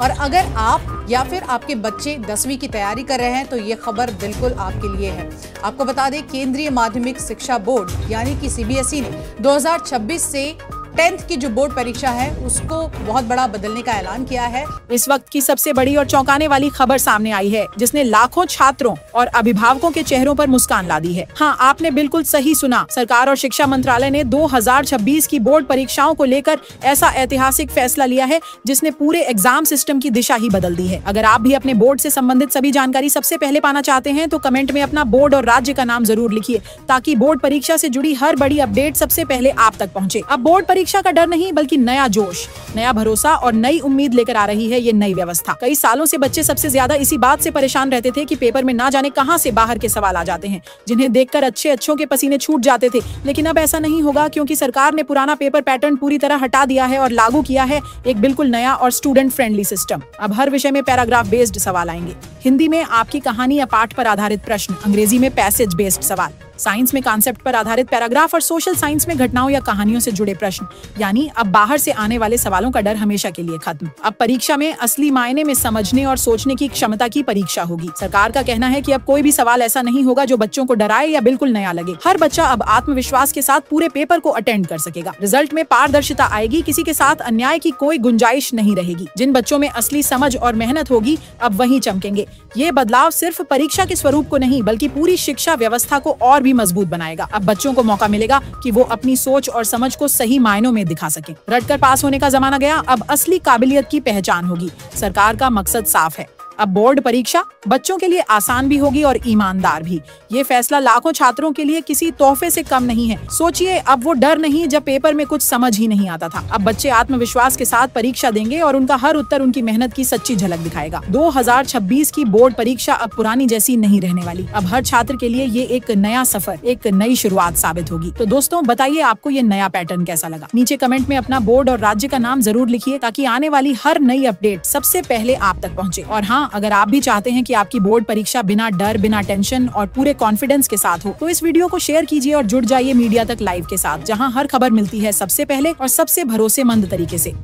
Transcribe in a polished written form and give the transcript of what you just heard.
और अगर आप या फिर आपके बच्चे 10वीं की तैयारी कर रहे हैं तो ये खबर बिल्कुल आपके लिए है। आपको बता दें, केंद्रीय माध्यमिक शिक्षा बोर्ड यानी कि सीबीएसई ने 2026 से 10th की जो बोर्ड परीक्षा है उसको बहुत बड़ा बदलने का ऐलान किया है। इस वक्त की सबसे बड़ी और चौंकाने वाली खबर सामने आई है, जिसने लाखों छात्रों और अभिभावकों के चेहरों पर मुस्कान ला दी है। हाँ, आपने बिल्कुल सही सुना। सरकार और शिक्षा मंत्रालय ने 2026 की बोर्ड परीक्षाओं को लेकर ऐसा ऐतिहासिक फैसला लिया है जिसने पूरे एग्जाम सिस्टम की दिशा ही बदल दी है। अगर आप भी अपने बोर्ड से संबंधित सभी जानकारी सबसे पहले पाना चाहते हैं तो कमेंट में अपना बोर्ड और राज्य का नाम जरूर लिखिए, ताकि बोर्ड परीक्षा से जुड़ी हर बड़ी अपडेट सबसे पहले आप तक पहुँचे। अब बोर्ड परीक्षा का डर नहीं, बल्कि नया जोश, नया भरोसा और नई उम्मीद लेकर आ रही है ये नई व्यवस्था। कई सालों से बच्चे सबसे ज्यादा इसी बात से परेशान रहते थे कि पेपर में ना जाने कहां से बाहर के सवाल आ जाते हैं, जिन्हें देखकर अच्छों के पसीने छूट जाते थे। लेकिन अब ऐसा नहीं होगा, क्योंकि सरकार ने पुराना पेपर पैटर्न पूरी तरह हटा दिया है और लागू किया है एक बिल्कुल नया और स्टूडेंट फ्रेंडली सिस्टम। अब हर विषय में पैराग्राफ बेस्ड सवाल आएंगे। हिंदी में आपकी कहानी या पाठ पर आधारित प्रश्न, अंग्रेजी में पैसेज बेस्ड सवाल, साइंस में कॉन्सेप्ट पर आधारित पैराग्राफ और सोशल साइंस में घटनाओं या कहानियों से जुड़े प्रश्न। यानी अब बाहर से आने वाले सवालों का डर हमेशा के लिए खत्म। अब परीक्षा में असली मायने में समझने और सोचने की क्षमता की परीक्षा होगी। सरकार का कहना है कि अब कोई भी सवाल ऐसा नहीं होगा जो बच्चों को डराए या बिल्कुल नया लगे। हर बच्चा अब आत्मविश्वास के साथ पूरे पेपर को अटेंड कर सकेगा। रिजल्ट में पारदर्शिता आएगी, किसी के साथ अन्याय की कोई गुंजाइश नहीं रहेगी। जिन बच्चों में असली समझ और मेहनत होगी अब वही चमकेंगे। ये बदलाव सिर्फ परीक्षा के स्वरूप को नहीं, बल्कि पूरी शिक्षा व्यवस्था को और भी मजबूत बनाएगा। अब बच्चों को मौका मिलेगा कि वो अपनी सोच और समझ को सही मायनों में दिखा सकें। रटकर पास होने का जमाना गया, अब असली काबिलियत की पहचान होगी। सरकार का मकसद साफ है। अब बोर्ड परीक्षा बच्चों के लिए आसान भी होगी और ईमानदार भी। ये फैसला लाखों छात्रों के लिए किसी तोहफे से कम नहीं है। सोचिए, अब वो डर नहीं जब पेपर में कुछ समझ ही नहीं आता था। अब बच्चे आत्मविश्वास के साथ परीक्षा देंगे और उनका हर उत्तर उनकी मेहनत की सच्ची झलक दिखाएगा। 2026 की बोर्ड परीक्षा अब पुरानी जैसी नहीं रहने वाली। अब हर छात्र के लिए ये एक नया सफर, एक नई शुरुआत साबित होगी। तो दोस्तों, बताइए आपको ये नया पैटर्न कैसा लगा? नीचे कमेंट में अपना बोर्ड और राज्य का नाम जरूर लिखिए, ताकि आने वाली हर नई अपडेट सबसे पहले आप तक पहुँचे। और हाँ, अगर आप भी चाहते हैं कि आपकी बोर्ड परीक्षा बिना डर, बिना टेंशन और पूरे कॉन्फिडेंस के साथ हो, तो इस वीडियो को शेयर कीजिए और जुड़ जाइए मीडिया तक लाइव के साथ, जहां हर खबर मिलती है सबसे पहले और सबसे भरोसेमंद तरीके से।